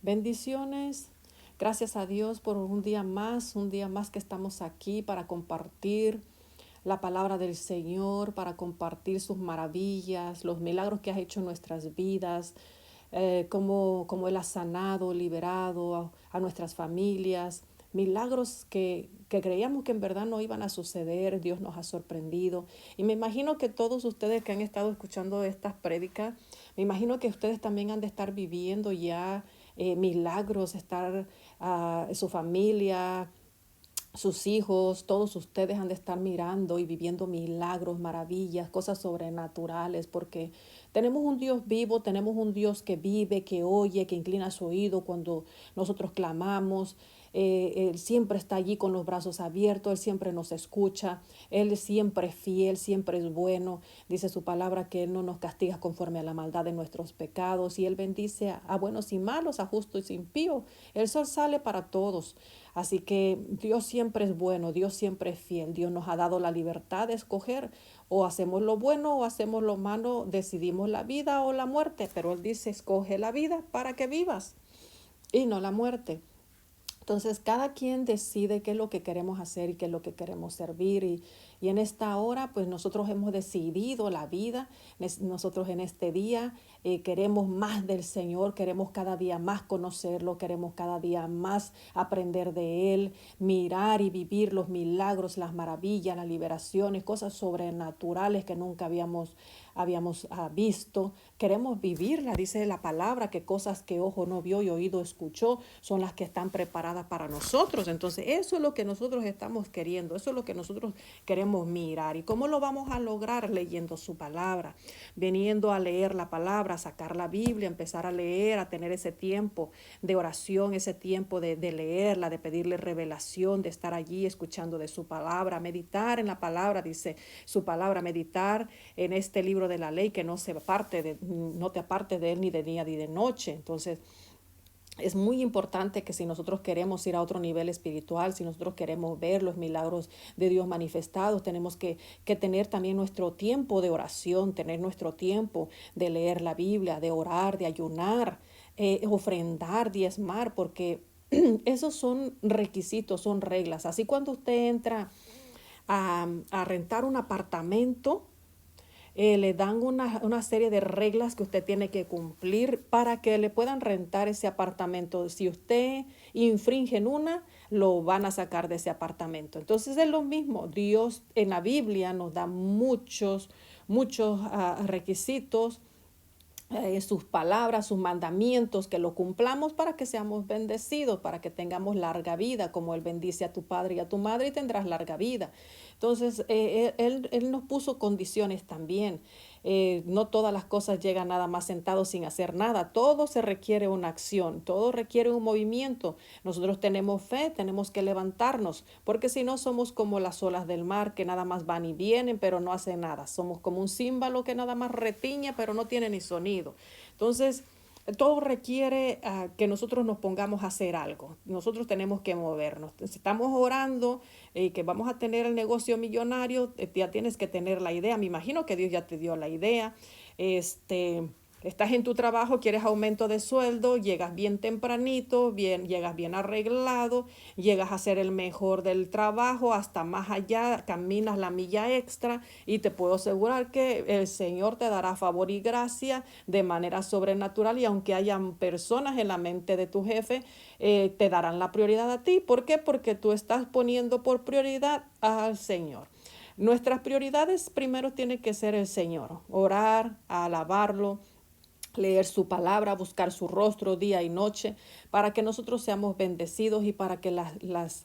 Bendiciones. Gracias a Dios por un día más que estamos aquí para compartir la palabra del Señor, para compartir sus maravillas, los milagros que has hecho en nuestras vidas, cómo Él ha sanado, liberado a nuestras familias, milagros que creíamos que en verdad no iban a suceder. Dios nos ha sorprendido. Y me imagino que todos ustedes que han estado escuchando estas prédicas, me imagino que ustedes también han de estar viviendo ya milagros, estar su familia, sus hijos, todos ustedes han de estar mirando y viviendo milagros, maravillas, cosas sobrenaturales, porque tenemos un Dios vivo, tenemos un Dios que vive, que oye, que inclina su oído cuando nosotros clamamos. Él siempre está allí con los brazos abiertos, Él siempre nos escucha, Él siempre es fiel, siempre es bueno. Dice su palabra que Él no nos castiga conforme a la maldad de nuestros pecados y Él bendice a buenos y malos, a justos y impíos. El sol sale para todos. Así que Dios siempre es bueno, Dios siempre es fiel. Dios nos ha dado la libertad de escoger o hacemos lo bueno o hacemos lo malo, decidimos la vida o la muerte, pero Él dice, escoge la vida para que vivas y no la muerte. Entonces, cada quien decide qué es lo que queremos hacer y qué es lo que queremos servir. Y en esta hora, pues nosotros hemos decidido la vida. Nosotros en este día queremos más del Señor, queremos cada día más conocerlo, queremos cada día más aprender de Él, mirar y vivir los milagros, las maravillas, las liberaciones, cosas sobrenaturales que nunca habíamos visto. Queremos vivirla, dice la palabra, que cosas que ojo no vio y oído escuchó son las que están preparadas para nosotros. Entonces, eso es lo que nosotros estamos queriendo, eso es lo que nosotros queremos mirar. ¿Y cómo lo vamos a lograr? Leyendo su palabra, viniendo a leer la palabra, a sacar la Biblia, empezar a leer, a tener ese tiempo de oración, ese tiempo de leerla, de pedirle revelación, de estar allí escuchando de su palabra, meditar en la palabra, dice su palabra, meditar en este libro de la ley, que no te aparte de él ni de día ni de noche. Entonces, es muy importante que si nosotros queremos ir a otro nivel espiritual, si nosotros queremos ver los milagros de Dios manifestados, tenemos que tener también nuestro tiempo de oración, tener nuestro tiempo de leer la Biblia, de orar, de ayunar, ofrendar, diezmar, porque esos son requisitos, son reglas. Así cuando usted entra a rentar un apartamento, le dan una serie de reglas que usted tiene que cumplir para que le puedan rentar ese apartamento. Si usted infringe en una, lo van a sacar de ese apartamento. Entonces es lo mismo. Dios en la Biblia nos da muchos requisitos, sus palabras, sus mandamientos, que lo cumplamos para que seamos bendecidos, para que tengamos larga vida, como Él bendice a tu padre y a tu madre y tendrás larga vida. Entonces, él nos puso condiciones también. No todas las cosas llegan nada más sentados sin hacer nada. Todo se requiere una acción, todo requiere un movimiento. Nosotros tenemos fe, tenemos que levantarnos, porque si no somos como las olas del mar que nada más van y vienen, pero no hacen nada. Somos como un címbalo que nada más retiñe, pero no tiene ni sonido. Entonces, todo requiere que nosotros nos pongamos a hacer algo. Nosotros tenemos que movernos. Si estamos orando que vamos a tener el negocio millonario, ya tienes que tener la idea. Me imagino que Dios ya te dio la idea. Estás en tu trabajo, quieres aumento de sueldo, llegas bien tempranito, llegas bien arreglado, llegas a ser el mejor del trabajo, hasta más allá, caminas la milla extra y te puedo asegurar que el Señor te dará favor y gracia de manera sobrenatural, y aunque hayan personas en la mente de tu jefe, te darán la prioridad a ti. ¿Por qué? Porque tú estás poniendo por prioridad al Señor. Nuestras prioridades primero tienen que ser el Señor, orar, alabarlo, leer su palabra, buscar su rostro día y noche, para que nosotros seamos bendecidos y para que las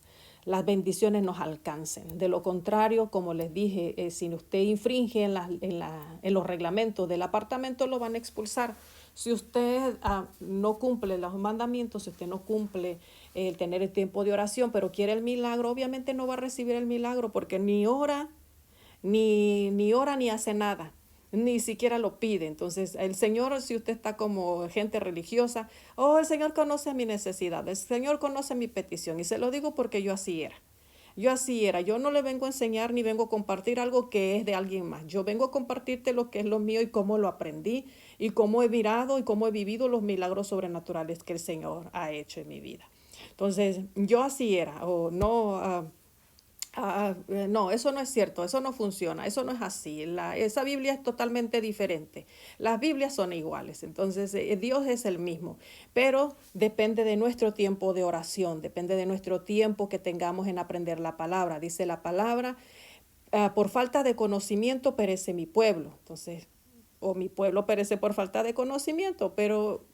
bendiciones nos alcancen. De lo contrario, como les dije, si usted infringe en los reglamentos del apartamento, lo van a expulsar. Si usted no cumple los mandamientos, si usted no cumple el tener el tiempo de oración, pero quiere el milagro, obviamente no va a recibir el milagro, porque ni ora, ni hace nada, ni siquiera lo pide. Entonces, el Señor, si usted está como gente religiosa, el Señor conoce mi necesidad, el Señor conoce mi petición, y se lo digo porque yo así era. Yo así era. Yo no le vengo a enseñar ni vengo a compartir algo que es de alguien más. Yo vengo a compartirte lo que es lo mío y cómo lo aprendí y cómo he mirado y cómo he vivido los milagros sobrenaturales que el Señor ha hecho en mi vida. Entonces, yo así era, o no, no, eso no es cierto, eso no funciona, eso no es así. Esa Biblia es totalmente diferente. Las Biblias son iguales, entonces Dios es el mismo, pero depende de nuestro tiempo de oración, depende de nuestro tiempo que tengamos en aprender la palabra. Dice la palabra, por falta de conocimiento perece mi pueblo. Entonces, o mi pueblo perece por falta de conocimiento, pero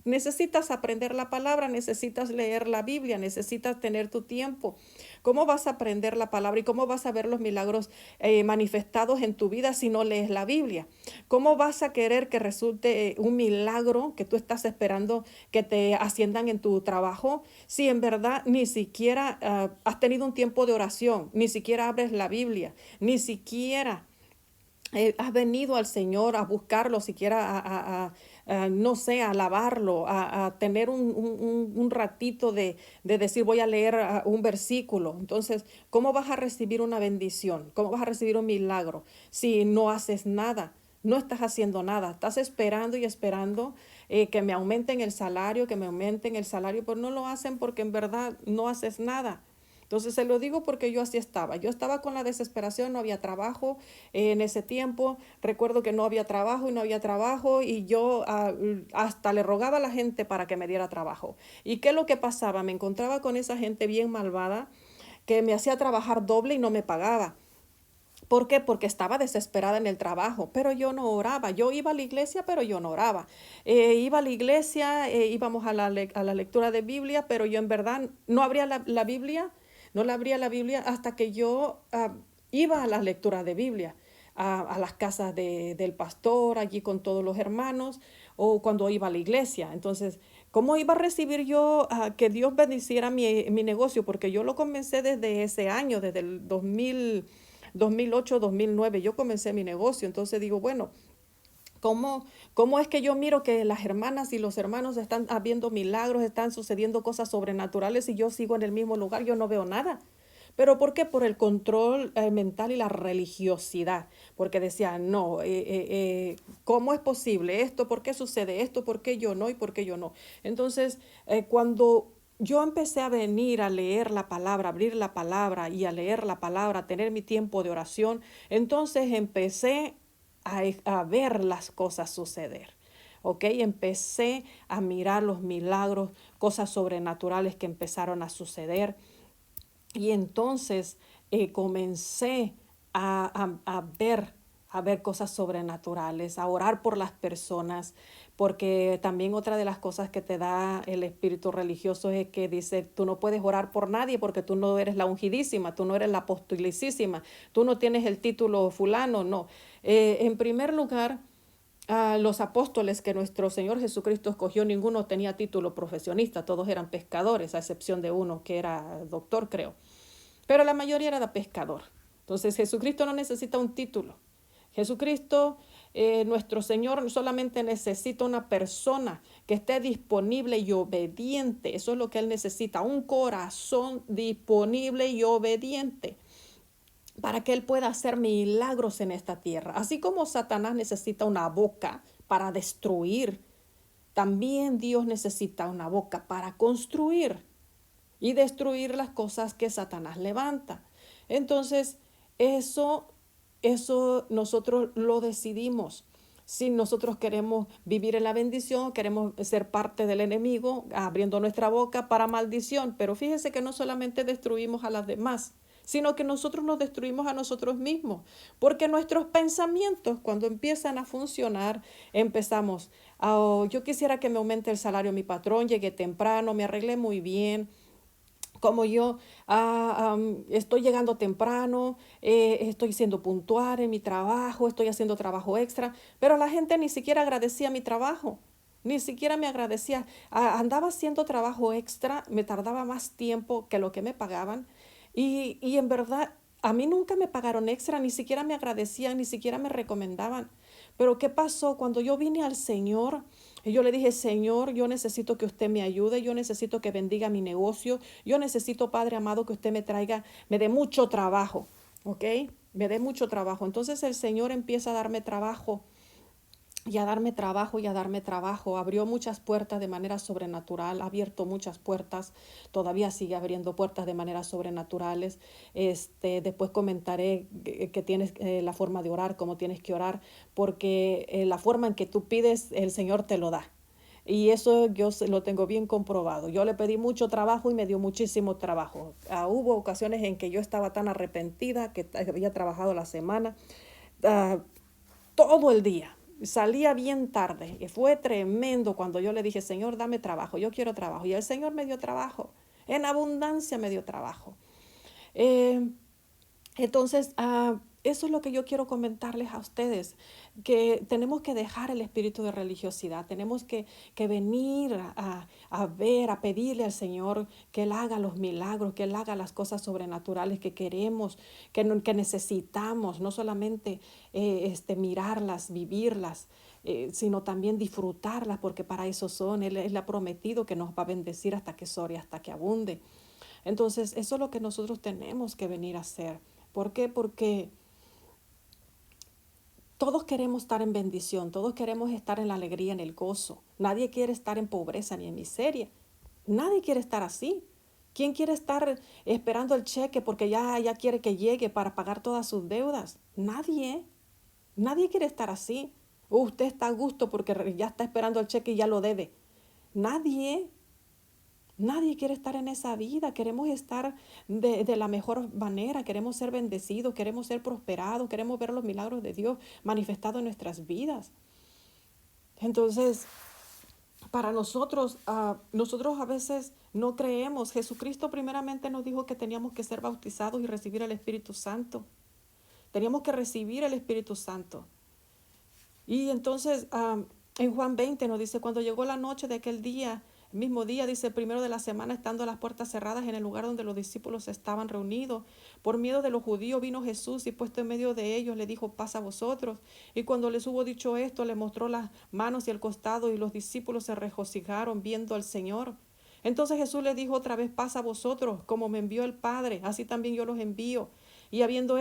necesitas aprender la palabra, necesitas leer la Biblia, necesitas tener tu tiempo. ¿Cómo vas a aprender la palabra y cómo vas a ver los milagros manifestados en tu vida si no lees la Biblia? ¿Cómo vas a querer que resulte un milagro que tú estás esperando que te asciendan en tu trabajo si en verdad ni siquiera has tenido un tiempo de oración, ni siquiera abres la Biblia, ni siquiera has venido al Señor a buscarlo, siquiera no sé, a alabarlo, a tener un ratito de decir voy a leer un versículo? Entonces, ¿cómo vas a recibir una bendición? ¿Cómo vas a recibir un milagro si no haces nada? No estás haciendo nada, estás esperando y esperando que me aumenten el salario, que me aumenten el salario, pero no lo hacen porque en verdad no haces nada. Entonces se lo digo porque yo así estaba. Yo estaba con la desesperación, no había trabajo en ese tiempo. Recuerdo que no había trabajo y no había trabajo y yo hasta le rogaba a la gente para que me diera trabajo. ¿Y qué es lo que pasaba? Me encontraba con esa gente bien malvada que me hacía trabajar doble y no me pagaba. ¿Por qué? Porque estaba desesperada en el trabajo, pero yo no oraba. Yo iba a la iglesia, pero yo no oraba. Iba a la iglesia, íbamos a a la lectura de Biblia, pero yo en verdad no abría la Biblia, no la abría la Biblia hasta que yo iba a las lecturas de Biblia, a las casas del pastor, allí con todos los hermanos, o cuando iba a la iglesia. Entonces, ¿cómo iba a recibir yo que Dios bendiciera mi negocio? Porque yo lo comencé desde ese año, desde el 2008, 2009, yo comencé mi negocio. Entonces digo, bueno, ¿cómo es que yo miro que las hermanas y los hermanos están habiendo milagros, están sucediendo cosas sobrenaturales y yo sigo en el mismo lugar? Yo no veo nada. ¿Pero por qué? Por el control mental y la religiosidad. Porque decía, no, ¿cómo es posible esto? ¿Por qué sucede esto? ¿Por qué yo no? ¿Y por qué yo no? Entonces, cuando yo empecé a venir a leer la palabra, a abrir la palabra y a leer la palabra, a tener mi tiempo de oración, entonces empecé a ver las cosas suceder. ¿Ok? Empecé a mirar los milagros, cosas sobrenaturales que empezaron a suceder. Y entonces comencé a ver cosas sobrenaturales, a orar por las personas, porque también otra de las cosas que te da el espíritu religioso es que dice, tú no puedes orar por nadie porque tú no eres la ungidísima, tú no eres la apostolicísima, tú no tienes el título fulano, no. En primer lugar, los apóstoles que nuestro Señor Jesucristo escogió, ninguno tenía título profesionista, todos eran pescadores, a excepción de uno que era doctor, creo. Pero la mayoría era de pescador. Entonces Jesucristo no necesita un título. Jesucristo, nuestro Señor, solamente necesita una persona que esté disponible y obediente. Eso es lo que Él necesita, un corazón disponible y obediente para que Él pueda hacer milagros en esta tierra. Así como Satanás necesita una boca para destruir, también Dios necesita una boca para construir y destruir las cosas que Satanás levanta. Entonces, eso, eso nosotros lo decidimos. Si nosotros queremos vivir en la bendición, queremos ser parte del enemigo, abriendo nuestra boca para maldición. Pero fíjese que no solamente destruimos a las demás, sino que nosotros nos destruimos a nosotros mismos, porque nuestros pensamientos cuando empiezan a funcionar, empezamos, oh, yo quisiera que me aumente el salario mi patrón, llegué temprano, me arreglé muy bien, como yo estoy llegando temprano, estoy siendo puntual en mi trabajo, estoy haciendo trabajo extra, pero la gente ni siquiera agradecía mi trabajo, ni siquiera me agradecía. Andaba haciendo trabajo extra, me tardaba más tiempo que lo que me pagaban y en verdad a mí nunca me pagaron extra, ni siquiera me agradecían, ni siquiera me recomendaban. Pero ¿qué pasó? Cuando yo vine al Señor, Y yo le dije, Señor, yo necesito que usted me ayude, yo necesito que bendiga mi negocio, yo necesito, Padre amado, que usted me dé mucho trabajo, ¿ok? Me dé mucho trabajo. Entonces el Señor empieza a darme trabajo y a darme trabajo y a darme trabajo. Abrió muchas puertas de manera sobrenatural, ha abierto muchas puertas, todavía sigue abriendo puertas de manera sobrenaturales. Después comentaré que tienes la forma de orar, cómo tienes que orar, porque la forma en que tú pides, el Señor te lo da. Y eso yo lo tengo bien comprobado. Yo le pedí mucho trabajo y me dio muchísimo trabajo. Hubo ocasiones en que yo estaba tan arrepentida que había trabajado la semana. Uh, Todo el día. Salía bien tarde y fue tremendo cuando yo le dije, Señor, dame trabajo, yo quiero trabajo. Y el Señor me dio trabajo, en abundancia me dio trabajo. Eh, entonces, eso es lo que yo quiero comentarles a ustedes, que tenemos que dejar el espíritu de religiosidad, tenemos que venir a ver, a pedirle al Señor que Él haga los milagros, que Él haga las cosas sobrenaturales que queremos, que necesitamos, no solamente mirarlas, vivirlas, sino también disfrutarlas, porque para eso son. Él ha prometido que nos va a bendecir hasta que sobre, hasta que abunde. Entonces, eso es lo que nosotros tenemos que venir a hacer. ¿Por qué? Porque todos queremos estar en bendición, todos queremos estar en la alegría, en el gozo. Nadie quiere estar en pobreza ni en miseria. Nadie quiere estar así. ¿Quién quiere estar esperando el cheque porque ya quiere que llegue para pagar todas sus deudas? Nadie. Nadie quiere estar así. Usted está a gusto porque ya está esperando el cheque y ya lo debe. Nadie. Nadie quiere estar en esa vida, queremos estar de la mejor manera, queremos ser bendecidos, queremos ser prosperados, queremos ver los milagros de Dios manifestados en nuestras vidas. Entonces, para nosotros a veces no creemos. Jesucristo primeramente nos dijo que teníamos que ser bautizados y recibir el Espíritu Santo. Teníamos que recibir el Espíritu Santo. Y entonces en Juan 20 nos dice, cuando llegó la noche de aquel día, el mismo día, dice, el primero de la semana, estando las puertas cerradas en el lugar donde los discípulos estaban reunidos, por miedo de los judíos vino Jesús y puesto en medio de ellos le dijo, paz a vosotros. Y cuando les hubo dicho esto, le mostró las manos y el costado, y los discípulos se regocijaron viendo al Señor. Entonces Jesús les dijo otra vez, paz a vosotros, como me envió el Padre, así también yo los envío. Y habiendo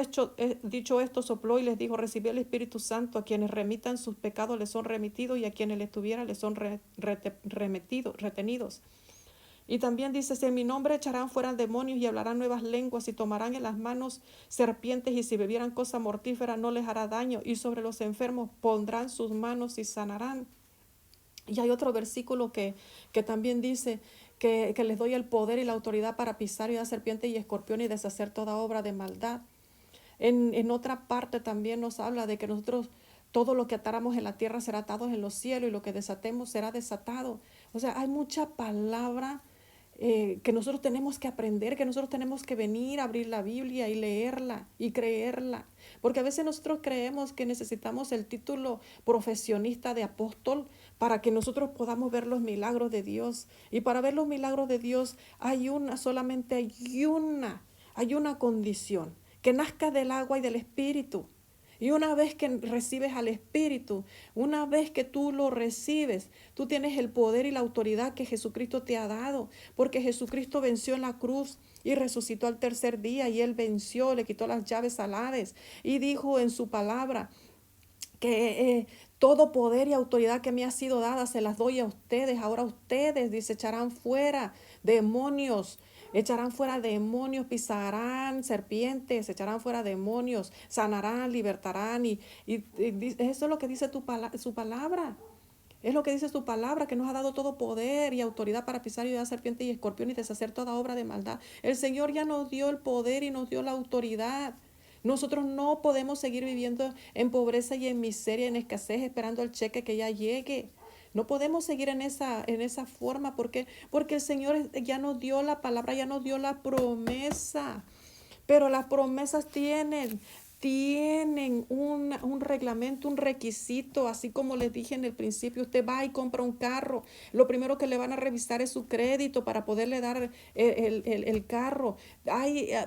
dicho esto, sopló y les dijo, recibid el Espíritu Santo, a quienes remitan sus pecados les son remitidos, y a quienes les tuviera les son retenidos. Y también dice, si en mi nombre echarán fuera demonios y hablarán nuevas lenguas y tomarán en las manos serpientes, y si bebieran cosa mortífera no les hará daño, y sobre los enfermos pondrán sus manos y sanarán. Y hay otro versículo que también dice que les doy el poder y la autoridad para pisar y dar serpientes y escorpiones y deshacer toda obra de maldad. En otra parte también nos habla de que nosotros todo lo que atáramos en la tierra será atado en los cielos, y lo que desatemos será desatado. O sea, hay mucha palabra que nosotros tenemos que aprender, que nosotros tenemos que venir a abrir la Biblia y leerla y creerla. Porque a veces nosotros creemos que necesitamos el título profesionista de apóstol para que nosotros podamos ver los milagros de Dios. Y para ver los milagros de Dios solamente hay una condición, que nazca del agua y del Espíritu. Y una vez que recibes al Espíritu, una vez que tú lo recibes, tú tienes el poder y la autoridad que Jesucristo te ha dado, porque Jesucristo venció en la cruz y resucitó al tercer día, y Él venció, le quitó las llaves al Hades, y dijo en su palabra que todo poder y autoridad que me ha sido dada se las doy a ustedes. Ahora ustedes, dice, echarán fuera demonios. Echarán fuera demonios, pisarán serpientes, echarán fuera demonios, sanarán, libertarán. Y eso es lo que dice su palabra. Es lo que dice su palabra, que nos ha dado todo poder y autoridad para pisar y dar serpientes y escorpiones y deshacer toda obra de maldad. El Señor ya nos dio el poder y nos dio la autoridad. Nosotros no podemos seguir viviendo en pobreza y en miseria, en escasez, esperando el cheque que ya llegue. No podemos seguir en esa forma. ¿Por qué? Porque el Señor ya nos dio la palabra, ya nos dio la promesa. Pero las promesas tienen un reglamento, un requisito, así como les dije en el principio. Usted va y compra un carro, lo primero que le van a revisar es su crédito para poderle dar el carro.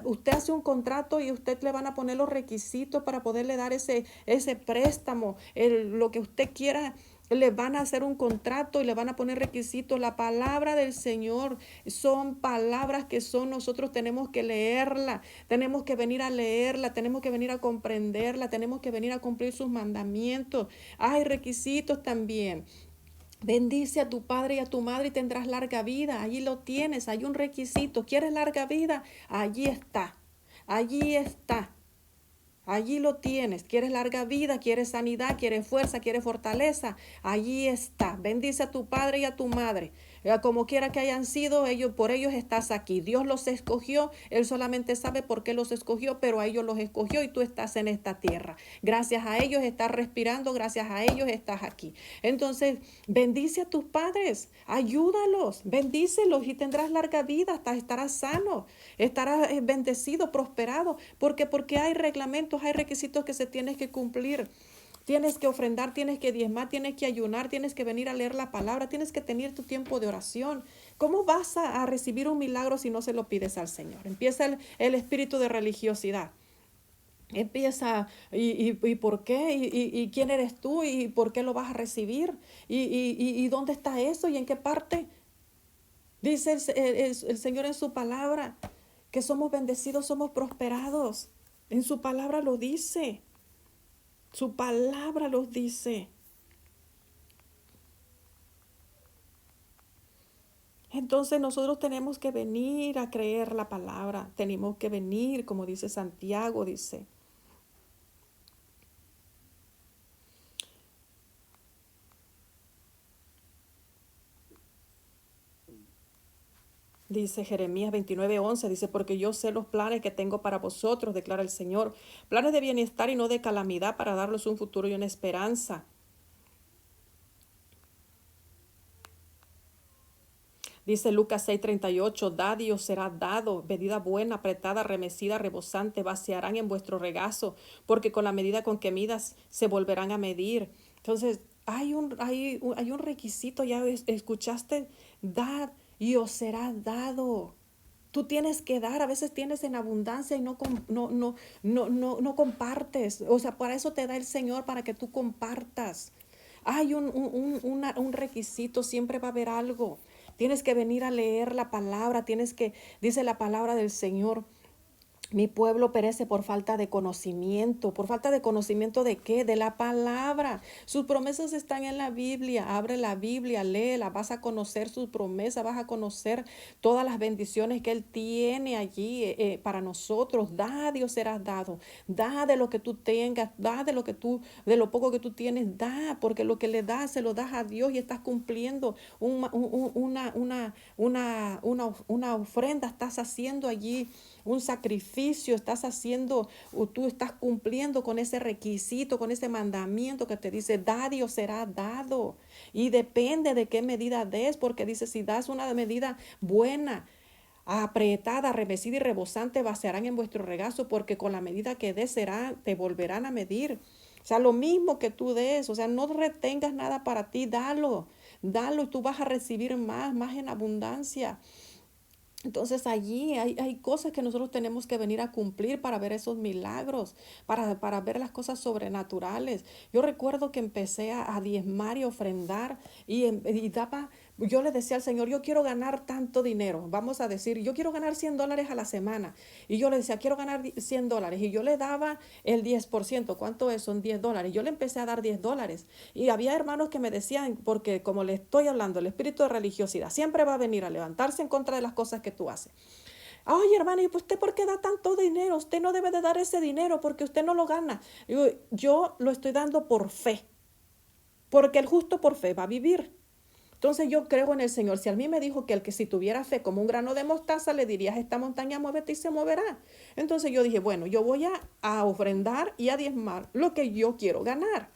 Usted hace un contrato y usted le van a poner los requisitos para poderle dar ese préstamo, lo que usted quiera Le van a hacer un contrato y le van a poner requisitos. La palabra del Señor son palabras que son, nosotros tenemos que leerla, tenemos que venir a leerla, tenemos que venir a comprenderla, tenemos que venir a cumplir sus mandamientos. Hay requisitos también. Bendice a tu padre y a tu madre y tendrás larga vida. Allí lo tienes, hay un requisito. ¿Quieres larga vida? Allí está. Allí está. Allí lo tienes. ¿Quieres larga vida? ¿Quieres sanidad? ¿Quieres fuerza? ¿Quieres fortaleza? Allí está. Bendice a tu padre y a tu madre. Como quiera que hayan sido, ellos, por ellos estás aquí. Dios los escogió. Él solamente sabe por qué los escogió, pero a ellos los escogió y tú estás en esta tierra. Gracias a ellos estás respirando, gracias a ellos estás aquí. Entonces, bendice a tus padres, ayúdalos, bendícelos y tendrás larga vida, hasta estarás sano, estarás bendecido, prosperado, porque hay reglamentos, hay requisitos que se tienen que cumplir. Tienes que ofrendar, tienes que diezmar, tienes que ayunar, tienes que venir a leer la palabra, tienes que tener tu tiempo de oración. ¿Cómo vas a recibir un milagro si no se lo pides al Señor? Empieza el espíritu de religiosidad. Empieza, ¿y por qué? ¿Y quién eres tú? ¿Y por qué lo vas a recibir? ¿Y dónde está eso? ¿Y en qué parte? Dice el Señor en su palabra que somos bendecidos, somos prosperados. En su palabra lo dice. Su palabra los dice. Entonces nosotros tenemos que venir a creer la palabra. Tenemos que venir, como dice Santiago, dice. Dice Jeremías 29:11, dice, porque yo sé los planes que tengo para vosotros, declara el Señor. Planes de bienestar y no de calamidad para darles un futuro y una esperanza. Dice Lucas 6:38, dad y os será dado, medida buena, apretada, remecida, rebosante, vaciarán en vuestro regazo, porque con la medida con que midas se volverán a medir. Entonces, hay un requisito, ya escuchaste, dad y os será dado. Tú tienes que dar, a veces tienes en abundancia y no compartes. O sea, para eso te da el Señor, para que tú compartas. Hay un requisito, siempre va a haber algo. Tienes que venir a leer la palabra, dice la palabra del Señor. Mi pueblo perece por falta de conocimiento. ¿Por falta de conocimiento de qué? De la palabra. Sus promesas están en la Biblia. Abre la Biblia, léela. Vas a conocer sus promesas, vas a conocer todas las bendiciones que Él tiene allí para nosotros. Da, Dios serás dado. Da de lo que tú tengas, da de lo poco que tú tienes, da, porque lo que le das, se lo das a Dios y estás cumpliendo una ofrenda, estás haciendo allí un sacrificio, estás haciendo, o tú estás cumpliendo con ese requisito, con ese mandamiento que te dice, da Dios será dado. Y depende de qué medida des, porque dice, si das una medida buena, apretada, remecida y rebosante, vaciarán en vuestro regazo, porque con la medida que des te volverán a medir. O sea, lo mismo que tú des, o sea, no retengas nada para ti, dalo, dalo y tú vas a recibir más en abundancia. Entonces allí hay cosas que nosotros tenemos que venir a cumplir para ver esos milagros, para ver las cosas sobrenaturales. Yo recuerdo que empecé a diezmar y ofrendar yo le decía al Señor, yo quiero ganar tanto dinero, vamos a decir, yo quiero ganar $100 a la semana. Y yo le decía, quiero ganar $100. Y yo le daba el 10%. ¿Cuánto es? Son $10. Yo le empecé a dar $10. Y había hermanos que me decían, porque como le estoy hablando, el espíritu de religiosidad siempre va a venir a levantarse en contra de las cosas que tú haces. Ay, hermana, ¿y usted por qué da tanto dinero? Usted no debe de dar ese dinero porque usted no lo gana. Yo lo estoy dando por fe, porque el justo por fe va a vivir. Entonces yo creo en el Señor. Si a mí me dijo que el que si tuviera fe como un grano de mostaza, le dirías esta montaña, muévete y se moverá. Entonces yo dije, bueno, yo voy a ofrendar y a diezmar lo que yo quiero ganar.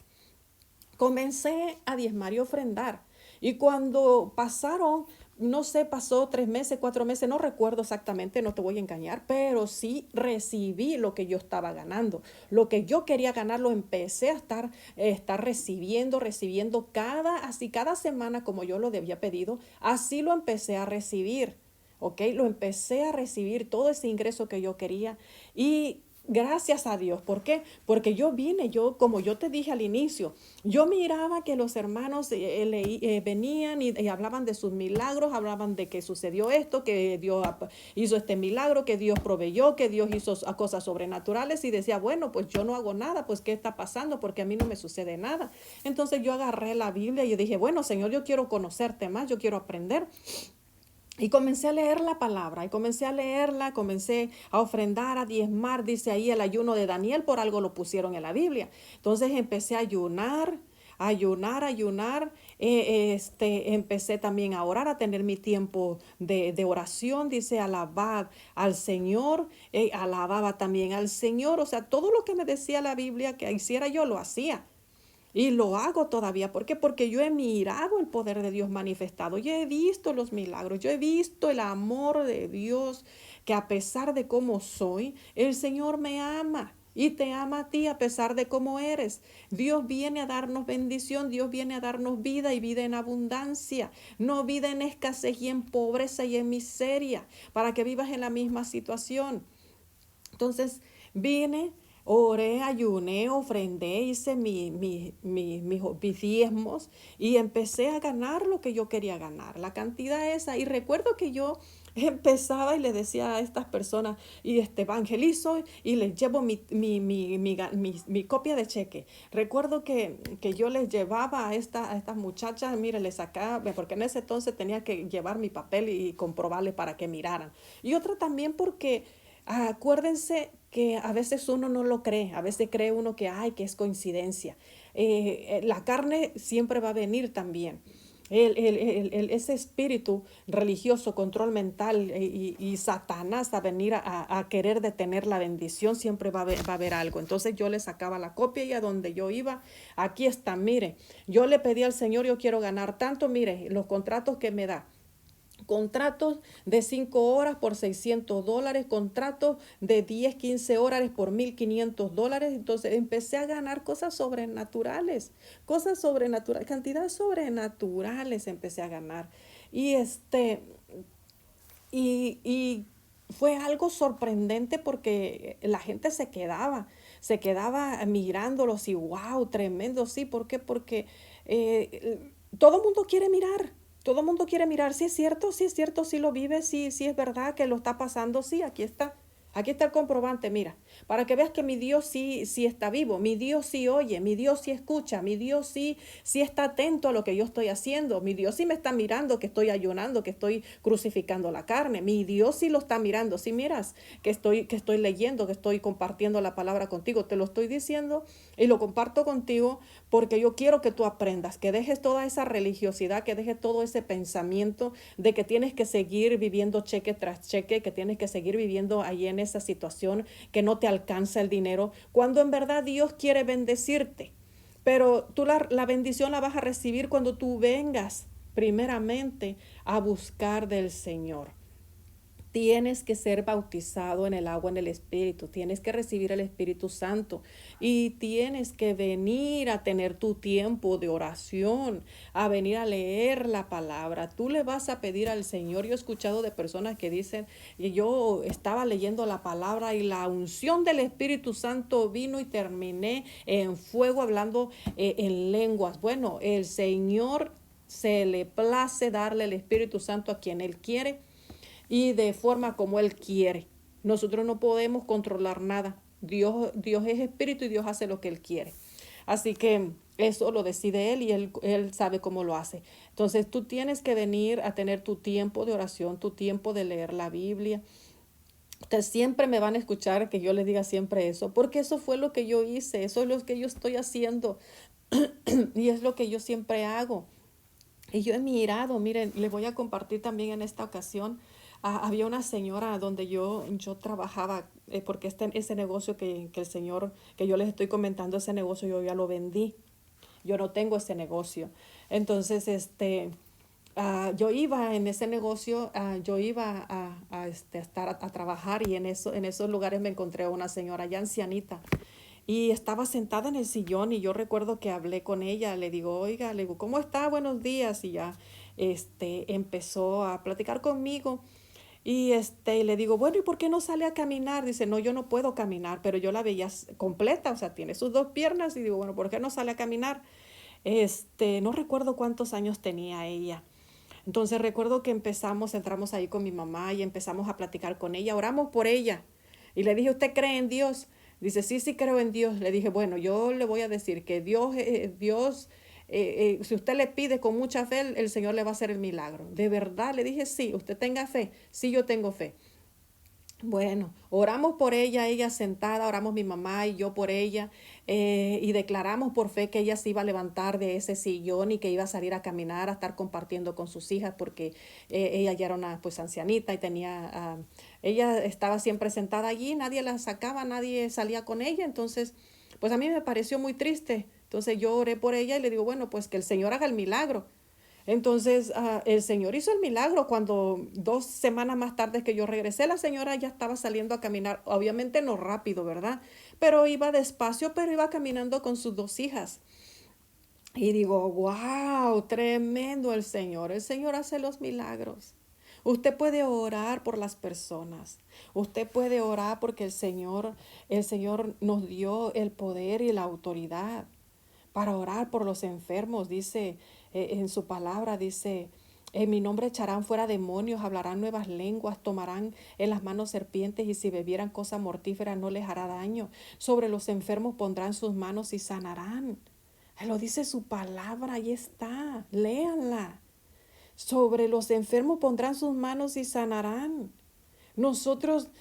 Comencé a diezmar y ofrendar. Y cuando pasaron, no sé, pasó 3 meses, 4 meses, no recuerdo exactamente, no te voy a engañar, pero sí recibí lo que yo estaba ganando. Lo que yo quería ganar lo empecé a estar recibiendo cada semana como yo lo había pedido, así lo empecé a recibir. ¿Ok? Lo empecé a recibir todo ese ingreso que yo quería y Gracias a Dios. ¿Por qué? Porque como yo te dije al inicio, yo miraba que los hermanos venían y hablaban de sus milagros, hablaban de que sucedió esto, que Dios hizo este milagro, que Dios proveyó, que Dios hizo cosas sobrenaturales y decía, bueno, pues yo no hago nada, pues ¿qué está pasando? Porque a mí no me sucede nada. Entonces yo agarré la Biblia y yo dije, bueno, Señor, yo quiero conocerte más, yo quiero aprender. Y comencé a leer la palabra, y comencé a leerla, comencé a ofrendar, a diezmar, dice ahí el ayuno de Daniel, por algo lo pusieron en la Biblia. Entonces empecé a ayunar, ayunar, empecé también a orar, a tener mi tiempo de oración, dice, alabad al Señor, alababa también al Señor, o sea, todo lo que me decía la Biblia que hiciera yo lo hacía. Y lo hago todavía. ¿Por qué? Porque yo he mirado el poder de Dios manifestado. Yo he visto los milagros. Yo he visto el amor de Dios, que a pesar de cómo soy, el Señor me ama. Y te ama a ti a pesar de cómo eres. Dios viene a darnos bendición, Dios viene a darnos vida y vida en abundancia, no vida en escasez y en pobreza y en miseria, para que vivas en la misma situación. Entonces vine, oré, ayuné, ofrendé, hice mis diezmos y empecé a ganar lo que yo quería ganar, la cantidad esa. Y recuerdo que yo empezaba y le decía a estas personas, y evangelizo y les llevo mi copia de cheque. Recuerdo que yo les llevaba a estas muchachas, mire, les sacaba, porque en ese entonces tenía que llevar mi papel y comprobarle para que miraran. Y otra también porque acuérdense que a veces uno no lo cree, a veces cree uno que, ay, que es coincidencia. La carne siempre va a venir también. Ese espíritu religioso, control mental y Satanás a venir a querer detener la bendición, siempre va a haber algo. Entonces yo le sacaba la copia y a donde yo iba, aquí está, mire, yo le pedí al Señor, yo quiero ganar tanto, mire, los contratos que me da. Contratos de 5 horas por $600, contratos de 10 15 horas por $1,500. Entonces empecé a ganar cosas sobrenaturales, cantidades sobrenaturales empecé a ganar. Y y fue algo sorprendente porque la gente se quedaba mirándolos y wow, tremendo, sí, ¿por qué? Porque todo el mundo quiere mirar. Todo el mundo quiere mirar, sí es cierto, sí lo vive, sí, sí es verdad que lo está pasando, sí, aquí está. Aquí está el comprobante, mira, para que veas que mi Dios sí, sí está vivo, mi Dios sí oye, mi Dios sí escucha, mi Dios sí, sí está atento a lo que yo estoy haciendo, mi Dios sí me está mirando que estoy ayunando, que estoy crucificando la carne, mi Dios sí lo está mirando, si miras que estoy leyendo, que estoy compartiendo la palabra contigo, te lo estoy diciendo y lo comparto contigo porque yo quiero que tú aprendas, que dejes toda esa religiosidad, que dejes todo ese pensamiento de que tienes que seguir viviendo cheque tras cheque, que tienes que seguir viviendo ahí en esa situación, que no te alcanza el dinero, cuando en verdad Dios quiere bendecirte. Pero tú la bendición la vas a recibir cuando tú vengas primeramente a buscar del Señor. Tienes que ser bautizado en el agua, en el Espíritu. Tienes que recibir el Espíritu Santo. Y tienes que venir a tener tu tiempo de oración, a venir a leer la palabra. Tú le vas a pedir al Señor. Yo he escuchado de personas que dicen, y yo estaba leyendo la palabra y la unción del Espíritu Santo vino y terminé en fuego hablando en lenguas. Bueno, el Señor se le place darle el Espíritu Santo a quien Él quiere y de forma como Él quiere. Nosotros no podemos controlar nada. Dios es espíritu y Dios hace lo que Él quiere. Así que eso lo decide Él y él sabe cómo lo hace. Entonces tú tienes que venir a tener tu tiempo de oración, tu tiempo de leer la Biblia. Ustedes siempre me van a escuchar que yo les diga siempre eso, porque eso fue lo que yo hice, eso es lo que yo estoy haciendo y es lo que yo siempre hago. Y yo he mirado, miren, les voy a compartir también en esta ocasión. Había una señora donde yo trabajaba, porque ese negocio que el Señor, que yo les estoy comentando, ese negocio yo ya lo vendí. Yo no tengo ese negocio. Entonces, yo iba en ese negocio, yo iba a trabajar y en esos lugares me encontré a una señora ya ancianita. Y estaba sentada en el sillón y yo recuerdo que hablé con ella, le digo, oiga, le digo, ¿cómo está? Buenos días. Y ya empezó a platicar conmigo Y le digo, bueno, ¿y por qué no sale a caminar? Dice, no, yo no puedo caminar, pero yo la veía completa, o sea, tiene sus dos piernas. Y digo, bueno, ¿por qué no sale a caminar? No recuerdo cuántos años tenía ella. Entonces recuerdo que entramos ahí con mi mamá y empezamos a platicar con ella, oramos por ella. Y le dije, ¿usted cree en Dios? Dice, sí, sí creo en Dios. Le dije, bueno, yo le voy a decir que si usted le pide con mucha fe, el Señor le va a hacer el milagro. De verdad, le dije, sí, usted tenga fe. Sí, yo tengo fe. Bueno, oramos por ella sentada, oramos mi mamá y yo por ella, y declaramos por fe que ella se iba a levantar de ese sillón y que iba a salir a caminar, a estar compartiendo con sus hijas, porque ella ya era una pues ancianita y ella estaba siempre sentada allí, nadie la sacaba, nadie salía con ella. Entonces pues a mí me pareció muy triste. Entonces yo oré por ella y le digo, bueno, pues que el Señor haga el milagro. Entonces, el Señor hizo el milagro cuando 2 semanas más tarde que yo regresé, la señora ya estaba saliendo a caminar, obviamente no rápido, ¿verdad? Pero iba despacio, pero iba caminando con sus dos hijas. Y digo, wow, tremendo el Señor hace los milagros. Usted puede orar por las personas. Usted puede orar porque el Señor nos dio el poder y la autoridad para orar por los enfermos. Dice en su palabra, dice, en mi nombre echarán fuera demonios, hablarán nuevas lenguas, tomarán en las manos serpientes y si bebieran cosa mortífera no les hará daño. Sobre los enfermos pondrán sus manos y sanarán. Lo dice su palabra, ahí está, léanla. Sobre los enfermos pondrán sus manos y sanarán. Nosotros,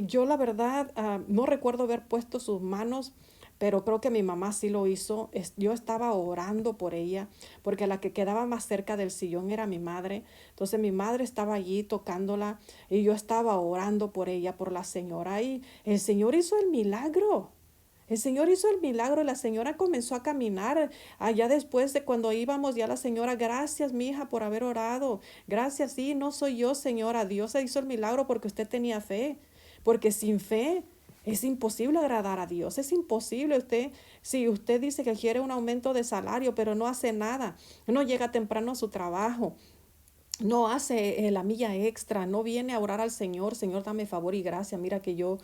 yo la verdad, no recuerdo haber puesto sus manos, pero creo que mi mamá sí lo hizo. Yo estaba orando por ella, porque la que quedaba más cerca del sillón era mi madre. Entonces mi madre estaba allí tocándola y yo estaba orando por ella, por la señora. Y el Señor hizo el milagro. El Señor hizo el milagro y la señora comenzó a caminar. Allá después de cuando íbamos, ya la señora, gracias, mi hija, por haber orado. Gracias, sí, no soy yo, señora. Dios hizo el milagro porque usted tenía fe. Porque sin fe es imposible agradar a Dios. Es imposible. Si usted dice que quiere un aumento de salario, pero no hace nada, no llega temprano a su trabajo, no hace la milla extra, no viene a orar al Señor, Señor, dame favor y gracia, mira que yo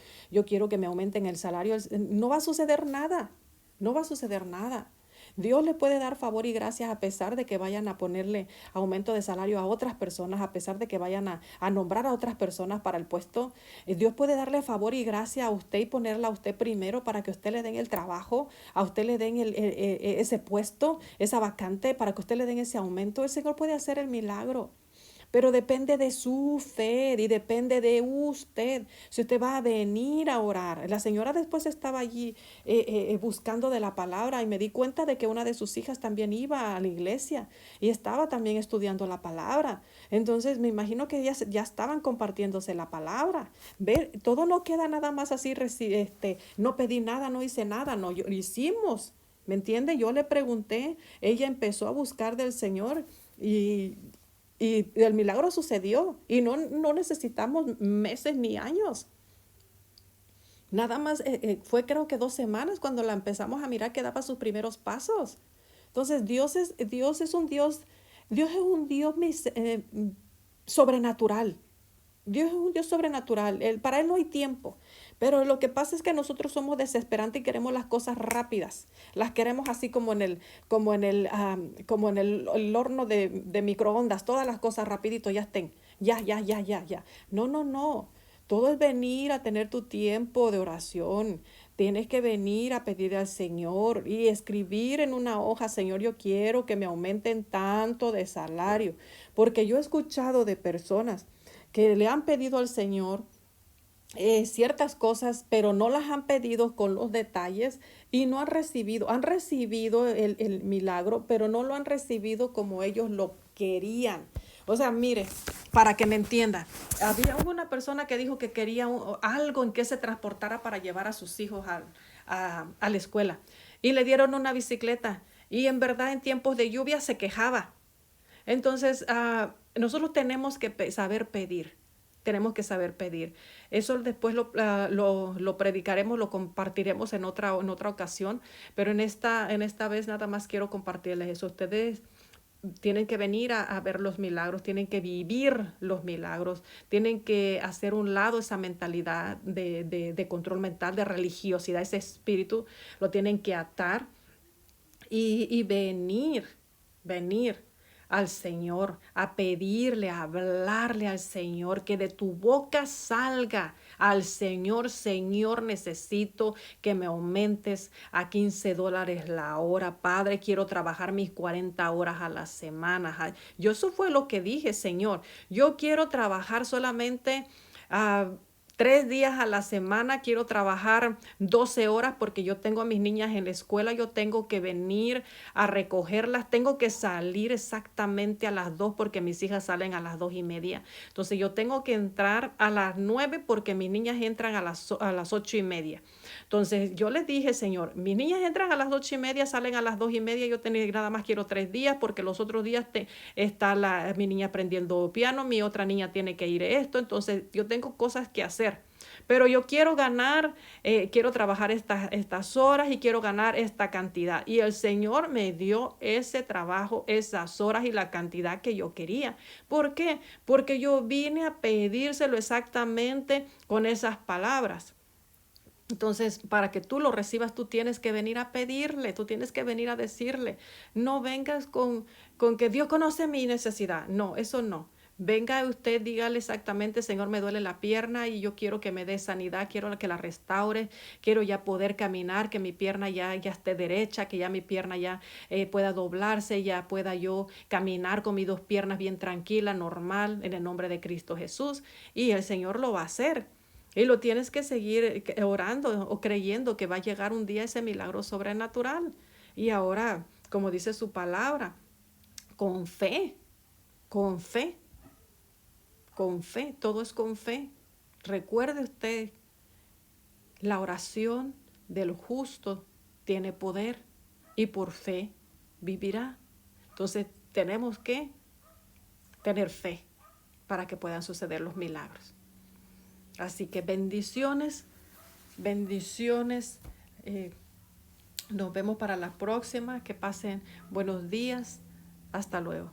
quiero que me aumenten el salario, no va a suceder nada, no va a suceder nada. Dios le puede dar favor y gracias a pesar de que vayan a ponerle aumento de salario a otras personas, a pesar de que vayan a nombrar a otras personas para el puesto. Dios puede darle favor y gracia a usted y ponerla a usted primero para que usted le den el trabajo, a usted le den ese puesto, esa vacante, para que usted le den ese aumento. El Señor puede hacer el milagro. Pero depende de su fe y depende de usted. Si usted va a venir a orar. La señora después estaba allí buscando de la palabra y me di cuenta de que una de sus hijas también iba a la iglesia y estaba también estudiando la palabra. Entonces me imagino que ellas ya estaban compartiéndose la palabra. Ver, todo no queda nada más así, no pedí nada, no hice nada, no, lo hicimos. ¿Me entiende? Yo le pregunté, ella empezó a buscar del Señor y el milagro sucedió y no necesitamos meses ni años. Nada más fue creo que 2 semanas cuando la empezamos a mirar que daba sus primeros pasos. Entonces Dios es un Dios sobrenatural. Dios es un Dios sobrenatural. Para Él no hay tiempo. Pero lo que pasa es que nosotros somos desesperantes y queremos las cosas rápidas. Las queremos así como en el horno de microondas. Todas las cosas rapidito ya estén. Ya, ya, ya, ya, ya. No, no, no. Todo es venir a tener tu tiempo de oración. Tienes que venir a pedir al Señor y escribir en una hoja, Señor, yo quiero que me aumenten tanto de salario. Porque yo he escuchado de personas que le han pedido al Señor ciertas cosas, pero no las han pedido con los detalles y no han recibido el milagro, pero no lo han recibido como ellos lo querían. O sea, mire, para que me entienda, hubo una persona que dijo que quería algo en que se transportara para llevar a sus hijos a la escuela y le dieron una bicicleta y en verdad en tiempos de lluvia se quejaba. Entonces, nosotros tenemos que saber pedir. Tenemos que saber pedir. Eso después lo predicaremos, lo compartiremos en otra ocasión, pero en esta vez nada más quiero compartirles eso. Ustedes tienen que venir a ver los milagros, tienen que vivir los milagros, tienen que hacer un lado esa mentalidad de control mental, de religiosidad, ese espíritu, lo tienen que atar y venir al Señor, a pedirle, a hablarle al Señor, que de tu boca salga al Señor: Señor, necesito que me aumentes a $15 la hora. Padre, quiero trabajar mis 40 horas a la semana. Yo eso fue lo que dije: Señor, yo quiero trabajar solamente 3 días a la semana, quiero trabajar 12 horas porque yo tengo a mis niñas en la escuela, yo tengo que venir a recogerlas, tengo que salir exactamente a las 2 porque mis hijas salen a las 2:30. Entonces yo tengo que entrar a las 9 porque mis niñas entran a las 8:30. Entonces yo les dije: Señor, mis niñas entran a las 8:30, salen a las 2:30, yo nada más quiero 3 días porque los otros días está mi niña aprendiendo piano, mi otra niña tiene que ir a esto, entonces yo tengo cosas que hacer. Pero yo quiero ganar, quiero trabajar estas horas y quiero ganar esta cantidad. Y el Señor me dio ese trabajo, esas horas y la cantidad que yo quería. ¿Por qué? Porque yo vine a pedírselo exactamente con esas palabras. Entonces, para que tú lo recibas, tú tienes que venir a pedirle, tú tienes que venir a decirle. No vengas con que Dios conoce mi necesidad. No, eso no. Venga usted, dígale exactamente: Señor, me duele la pierna y yo quiero que me dé sanidad, quiero que la restaure, quiero ya poder caminar, que mi pierna ya esté derecha, que ya mi pierna ya pueda doblarse, ya pueda yo caminar con mis 2 piernas bien tranquila, normal, en el nombre de Cristo Jesús. Y el Señor lo va a hacer. Y lo tienes que seguir orando o creyendo que va a llegar un día ese milagro sobrenatural. Y ahora, como dice su palabra, con fe, con fe, con fe, todo es con fe. Recuerde usted, la oración del justo tiene poder y por fe vivirá. Entonces tenemos que tener fe para que puedan suceder los milagros. Así que bendiciones, bendiciones. Nos vemos para la próxima. Que pasen buenos días. Hasta luego.